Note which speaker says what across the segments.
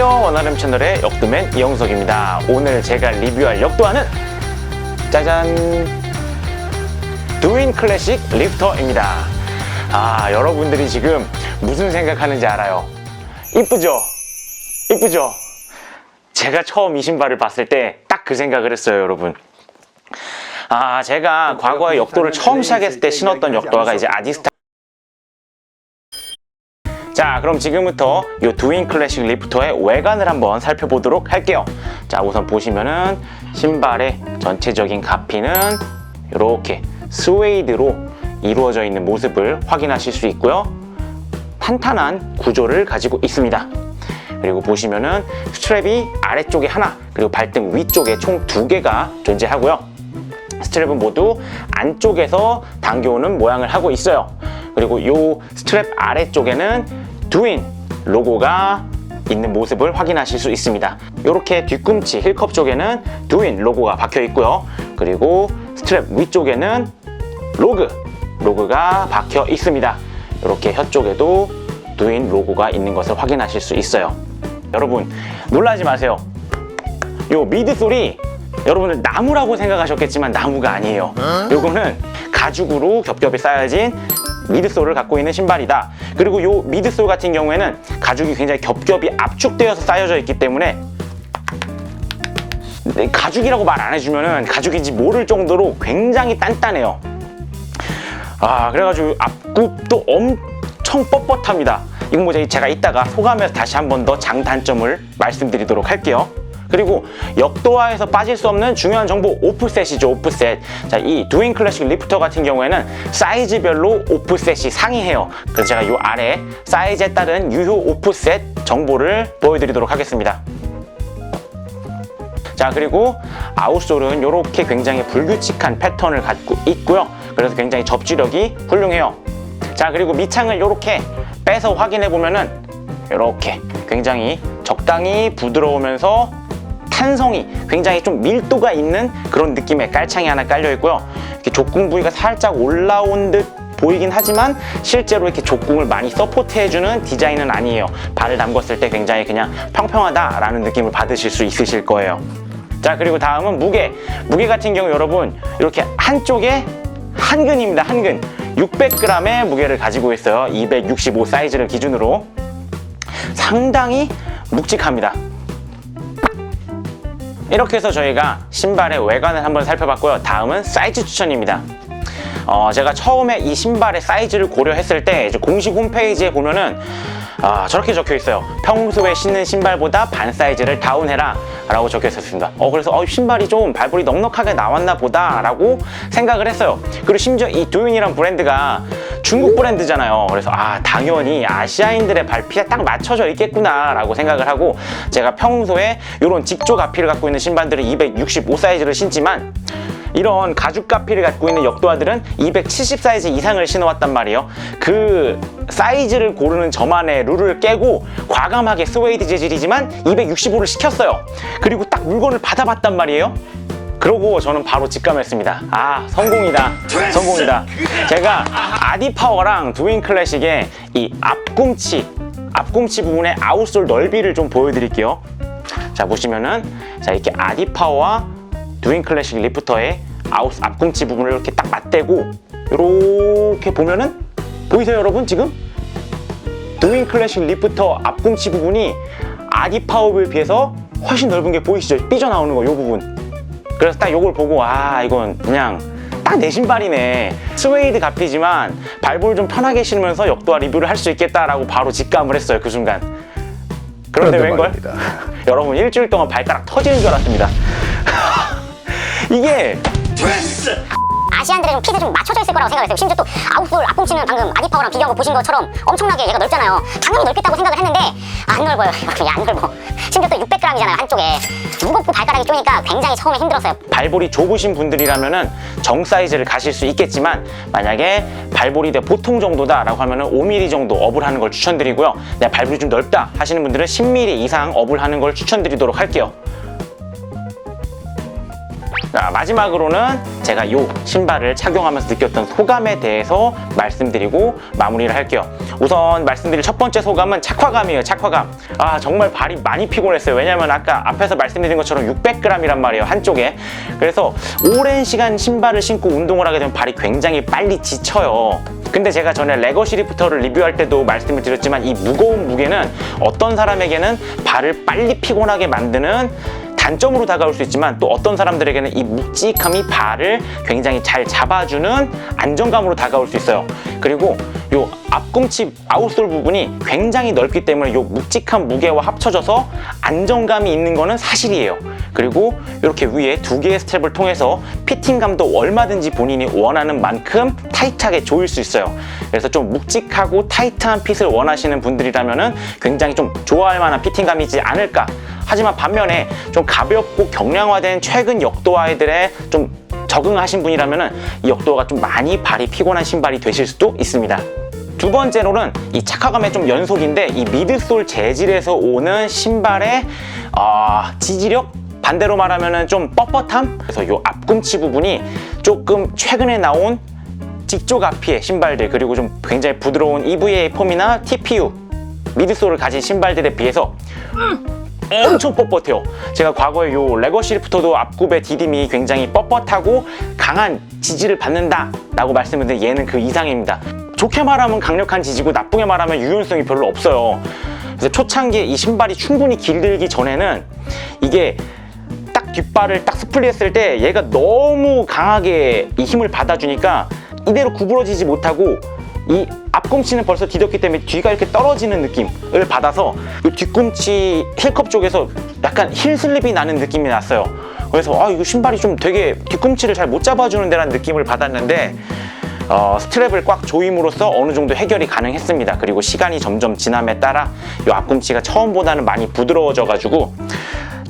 Speaker 1: 안녕하세요. 원활음 채널의 역도맨 이영석입니다. 오늘 제가 리뷰할 역도화는 짜잔! 두윈 클래식 리프터입니다. 여러분들이 지금 무슨 생각하는지 알아요? 이쁘죠? 이쁘죠? 제가 처음 이 신발을 봤을 때 딱 그 생각을 했어요, 여러분. 제가 과거에 역도를 처음 시작했을 때 신었던 역도화가 이제 아디스타. 자, 그럼 지금부터 이 두윈 클래식 리프터의 외관을 한번 살펴보도록 할게요. 자, 우선 보시면은 신발의 전체적인 가피는 이렇게 스웨이드로 이루어져 있는 모습을 확인하실 수 있고요. 탄탄한 구조를 가지고 있습니다. 그리고 보시면은 스트랩이 아래쪽에 하나, 그리고 발등 위쪽에 총 2개가 존재하고요. 스트랩은 모두 안쪽에서 당겨오는 모양을 하고 있어요. 그리고 이 스트랩 아래쪽에는 두윈 로고가 있는 모습을 확인하실 수 있습니다. 이렇게 뒤꿈치 힐컵 쪽에는 두윈 로고가 박혀 있고요. 그리고 스트랩 위쪽에는 로그가 박혀 있습니다. 이렇게 혀 쪽에도 두윈 로고가 있는 것을 확인하실 수 있어요. 여러분 놀라지 마세요. 요 미드 솔이 여러분들 나무라고 생각하셨겠지만 나무가 아니에요. 요거는 가죽으로 겹겹이 쌓여진 미드솔을 갖고 있는 신발이다. 그리고 요 미드솔 같은 경우에는 가죽이 굉장히 겹겹이 압축되어서 쌓여져 있기 때문에 가죽이라고 말 안 해주면은 가죽인지 모를 정도로 굉장히 단단해요. 그래가지고 앞굽도 엄청 뻣뻣합니다. 이건 뭐 제가 이따가 소감해서 다시 한 번 더 장단점을 말씀드리도록 할게요. 그리고 역도화에서 빠질 수 없는 중요한 정보, 오프셋이죠. 오프셋. 자, 이 두윈 클래식 리프터 같은 경우에는 사이즈별로 오프셋이 상이해요. 그래서 제가 이 아래 사이즈에 따른 유효 오프셋 정보를 보여드리도록 하겠습니다. 자, 그리고 아웃솔은 이렇게 굉장히 불규칙한 패턴을 갖고 있고요. 그래서 굉장히 접지력이 훌륭해요. 자, 그리고 밑창을 이렇게 빼서 확인해 보면은 이렇게 굉장히 적당히 부드러우면서 탄성이 굉장히 좀 밀도가 있는 그런 느낌의 깔창이 하나 깔려 있고요. 이렇게 족궁 부위가 살짝 올라온 듯 보이긴 하지만 실제로 이렇게 족궁을 많이 서포트해주는 디자인은 아니에요. 발을 담궜을 때 굉장히 그냥 평평하다라는 느낌을 받으실 수 있으실 거예요. 자, 그리고 다음은 무게 같은 경우 여러분 이렇게 한쪽에 한 근입니다. 한 근 600g의 무게를 가지고 있어요. 265 사이즈를 기준으로 상당히 묵직합니다. 이렇게 해서 저희가 신발의 외관을 한번 살펴봤고요. 다음은 사이즈 추천입니다. 제가 처음에 이 신발의 사이즈를 고려했을 때 이제 공식 홈페이지에 보면은 저렇게 적혀 있어요. 평소에 신는 신발보다 반 사이즈를 다운해라 라고 적혀 있었습니다. 그래서 신발이 좀 발볼이 넉넉하게 나왔나 보다 라고 생각을 했어요. 그리고 심지어 이 두윈이란 브랜드가 중국 브랜드잖아요. 그래서 당연히 아시아인들의 발피에 딱 맞춰져 있겠구나 라고 생각을 하고, 제가 평소에 이런 직조 가피를 갖고 있는 신발들은 265 사이즈를 신지만 이런 가죽 가피를 갖고 있는 역도화들은 270 사이즈 이상을 신어왔단 말이에요. 그 사이즈를 고르는 저만의 룰을 깨고 과감하게 스웨이드 재질이지만 265를 시켰어요. 그리고 딱 물건을 받아봤단 말이에요. 그러고 저는 바로 직감했습니다. 성공이다. 성공이다. 제가 아디파워랑 두윈 클래식의 이 앞꿈치 부분의 아웃솔 넓이를 좀 보여드릴게요. 자, 보시면은 이렇게 아디파워와 두윈 클래식 리프터의 앞꿈치 부분을 이렇게 딱 맞대고 이렇게 보면은 보이세요, 여러분? 지금 두윈 클래식 리프터 앞꿈치 부분이 아디파워에 비해서 훨씬 넓은 게 보이시죠? 삐져나오는 거, 이 부분. 그래서 딱 이걸 보고 이건 그냥 딱 내 신발이네. 스웨이드 가피지만 발볼 좀 편하게 신으면서 역도화 리뷰를 할 수 있겠다라고 바로 직감을 했어요, 그 순간. 그런데 웬걸? 여러분 일주일 동안 발가락 터지는 줄 알았습니다. 이게
Speaker 2: 아시안들의 좀 핏에 좀 맞춰져 있을 거라고 생각했어요. 심지어 또 아웃솔 앞꿈치는 방금 아디파워랑 비교하고 보신 것처럼 엄청나게 얘가 넓잖아요. 당연히 넓겠다고 생각을 했는데 안 넓어요. 안 넓어. 심지어 또 600g이잖아요. 한쪽에 무겁고 발가락이 쪼니까 굉장히 처음에 힘들었어요.
Speaker 1: 발볼이 좁으신 분들이라면은 정 사이즈를 가실 수 있겠지만, 만약에 발볼이 보통 정도다 라고 하면은 5mm 정도 업을 하는 걸 추천드리고요. 내가 발볼이 좀 넓다 하시는 분들은 10mm 이상 업을 하는 걸 추천드리도록 할게요. 자, 마지막으로는 제가 이 신발을 착용하면서 느꼈던 소감에 대해서 말씀드리고 마무리를 할게요. 우선 말씀드릴 첫 번째 소감은 착화감이에요. 착화감. 아, 정말 발이 많이 피곤했어요. 왜냐면 아까 앞에서 말씀드린 것처럼 600g이란 말이에요, 한쪽에. 그래서 오랜 시간 신발을 신고 운동을 하게 되면 발이 굉장히 빨리 지쳐요. 근데 제가 전에 레거시 리프터를 리뷰할 때도 말씀을 드렸지만 이 무거운 무게는 어떤 사람에게는 발을 빨리 피곤하게 만드는 단점으로 다가올 수 있지만 또 어떤 사람들에게는 이 묵직함이 발을 굉장히 잘 잡아주는 안정감으로 다가올 수 있어요. 그리고 요 앞꿈치 아웃솔 부분이 굉장히 넓기 때문에 요 묵직한 무게와 합쳐져서 안정감이 있는 거는 사실이에요. 그리고 이렇게 위에 두 개의 스트랩을 통해서 피팅감도 얼마든지 본인이 원하는 만큼 타이트하게 조일 수 있어요. 그래서 좀 묵직하고 타이트한 핏을 원하시는 분들이라면은 굉장히 좀 좋아할 만한 피팅감이지 않을까. 하지만 반면에 좀 가볍고 경량화된 최근 역도화들에 좀 적응하신 분이라면은 이 역도화가 좀 많이 발이 피곤한 신발이 되실 수도 있습니다. 두 번째로는 이 착화감의 좀 연속인데 이 미드솔 재질에서 오는 신발의 지지력? 반대로 말하면은 좀 뻣뻣함? 그래서 이 앞꿈치 부분이 조금 최근에 나온 직조 가피의 신발들, 그리고 좀 굉장히 부드러운 EVA 폼이나 TPU 미드솔을 가진 신발들에 비해서 엄청 뻣뻣해요. 제가 과거에 요 레거시 리프터도 앞굽의 디딤이 굉장히 뻣뻣하고 강한 지지를 받는다 라고 말씀을 드린 얘는 그 이상입니다. 좋게 말하면 강력한 지지고 나쁘게 말하면 유연성이 별로 없어요. 그래서 초창기에 이 신발이 충분히 길들기 전에는 이게 딱 뒷발을 딱 스플릿했을 때 얘가 너무 강하게 이 힘을 받아주니까 이대로 구부러지지 못하고 이 앞꿈치는 벌써 디뎠기 때문에 뒤가 이렇게 떨어지는 느낌을 받아서 이 뒤꿈치 힐컵 쪽에서 약간 힐 슬립이 나는 느낌이 났어요. 그래서 이거 신발이 좀 되게 뒤꿈치를 잘 못 잡아주는 데라는 느낌을 받았는데 스트랩을 꽉 조임으로써 어느 정도 해결이 가능했습니다. 그리고 시간이 점점 지남에 따라 이 앞꿈치가 처음보다는 많이 부드러워져 가지고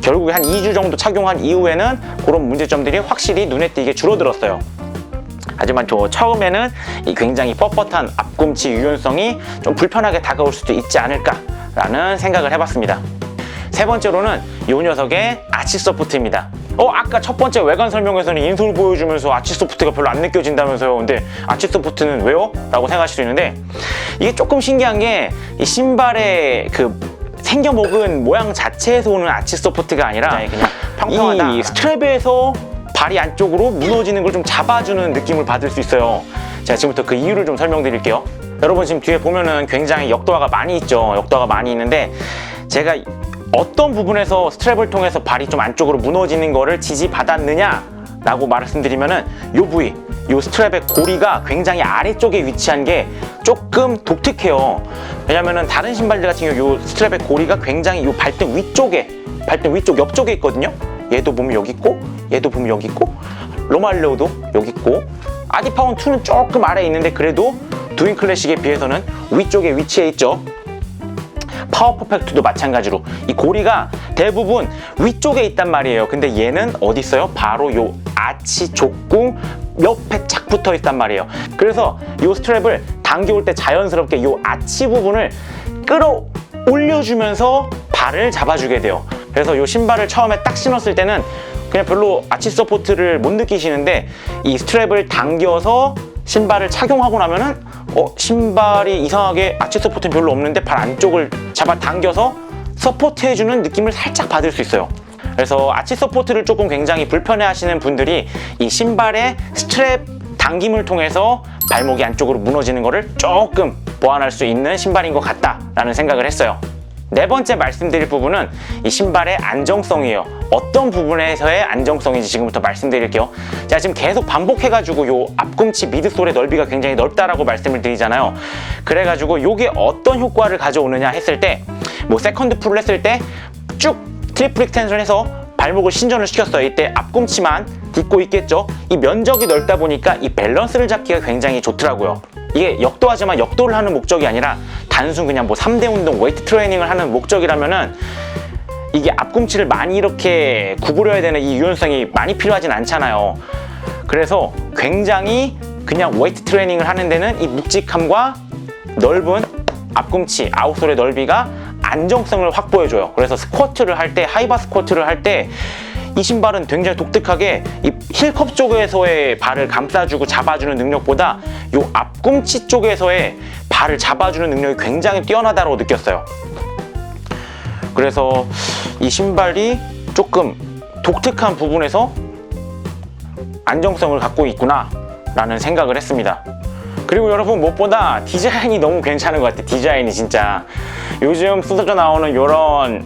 Speaker 1: 결국에 한 2주 정도 착용한 이후에는 그런 문제점들이 확실히 눈에 띄게 줄어들었어요. 하지만 저 처음에는 이 굉장히 뻣뻣한 앞꿈치 유연성이 좀 불편하게 다가올 수도 있지 않을까라는 생각을 해봤습니다. 세 번째로는 이 녀석의 아치 소프트입니다. 아까 첫 번째 외관 설명에서는 인솔 보여주면서 아치 소프트가 별로 안 느껴진다면서요. 근데 아치 소프트는 왜요? 라고 생각하실 수 있는데 이게 조금 신기한 게 이 신발의 그 생겨먹은 모양 자체에서 오는 아치 소프트가 아니라 그냥 평평하다. 이 스트랩에서 발이 안쪽으로 무너지는 걸 좀 잡아주는 느낌을 받을 수 있어요. 제가 지금부터 그 이유를 좀 설명드릴게요. 여러분 지금 뒤에 보면은 굉장히 역도화가 많이 있죠. 역도화가 많이 있는데 제가 어떤 부분에서 스트랩을 통해서 발이 좀 안쪽으로 무너지는 거를 지지받았느냐 라고 말씀드리면은 요 부위, 요 스트랩의 고리가 굉장히 아래쪽에 위치한 게 조금 독특해요. 왜냐면은 다른 신발들 같은 경우 요 스트랩의 고리가 굉장히 요 발등 위쪽 옆쪽에 있거든요. 얘도 보면 여기 있고, 얘도 보면 여기 있고, 로말레오도 여기 있고, 아디파운 2는 조금 아래에 있는데 그래도 두인 클래식에 비해서는 위쪽에 위치해 있죠. 파워 퍼펙트도 마찬가지로 이 고리가 대부분 위쪽에 있단 말이에요. 근데 얘는 어디 있어요? 바로 요 아치 족궁 옆에 착 붙어 있단 말이에요. 그래서 요 스트랩을 당겨올 때 자연스럽게 요 아치 부분을 끌어올려주면서 발을 잡아주게 돼요. 그래서 이 신발을 처음에 딱 신었을 때는 그냥 별로 아치 서포트를 못 느끼시는데 이 스트랩을 당겨서 신발을 착용하고 나면은 신발이 이상하게 아치 서포트는 별로 없는데 발 안쪽을 잡아 당겨서 서포트해주는 느낌을 살짝 받을 수 있어요. 그래서 아치 서포트를 조금 굉장히 불편해 하시는 분들이 이 신발의 스트랩 당김을 통해서 발목이 안쪽으로 무너지는 것을 조금 보완할 수 있는 신발인 것 같다라는 생각을 했어요. 네 번째 말씀드릴 부분은 이 신발의 안정성이에요. 어떤 부분에서의 안정성인지 지금부터 말씀드릴게요. 제가 지금 계속 반복해가지고 요 앞꿈치 미드솔의 넓이가 굉장히 넓다라고 말씀을 드리잖아요. 그래가지고 요게 어떤 효과를 가져오느냐 했을 때 세컨드 풀을 했을 때 쭉 트리플 익스텐션 해서 발목을 신전을 시켰어요. 이때 앞꿈치만 딛고 있겠죠. 이 면적이 넓다 보니까 이 밸런스를 잡기가 굉장히 좋더라고요. 이게 역도하지만 역도를 하는 목적이 아니라 단순 그냥 3대 운동, 웨이트 트레이닝을 하는 목적이라면은 이게 앞꿈치를 많이 이렇게 구부려야 되는 이 유연성이 많이 필요하진 않잖아요. 그래서 굉장히 그냥 웨이트 트레이닝을 하는 데는 이 묵직함과 넓은 앞꿈치, 아웃솔의 넓이가 안정성을 확보해줘요. 그래서 스쿼트를 할 때, 하이바 스쿼트를 할 때 이 신발은 굉장히 독특하게 이 힐컵 쪽에서의 발을 감싸주고 잡아주는 능력보다 요 앞꿈치 쪽에서의 발을 잡아주는 능력이 굉장히 뛰어나다고 느꼈어요. 그래서 이 신발이 조금 독특한 부분에서 안정성을 갖고 있구나 라는 생각을 했습니다. 그리고 여러분, 무엇보다 디자인이 너무 괜찮은 것 같아요. 디자인이 진짜 요즘 쏟아져 나오는 이런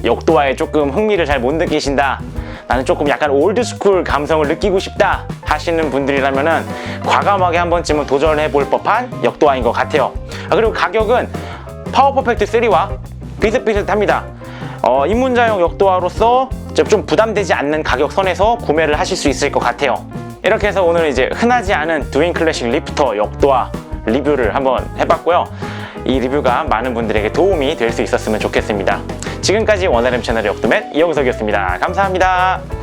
Speaker 1: 역도화에 조금 흥미를 잘 못 느끼신다, 나는 조금 약간 올드스쿨 감성을 느끼고 싶다 하시는 분들이라면은 과감하게 한 번쯤은 도전해 볼 법한 역도화인 것 같아요. 그리고 가격은 파워 퍼펙트 3와 비슷비슷합니다. 입문자용 역도화로서 좀 부담되지 않는 가격 선에서 구매를 하실 수 있을 것 같아요. 이렇게 해서 오늘 이제 흔하지 않은 두인 클래식 리프터 역도화 리뷰를 한번 해봤고요. 이 리뷰가 많은 분들에게 도움이 될 수 있었으면 좋겠습니다. 지금까지 원RM 채널의 역도맨 이영석이었습니다. 감사합니다.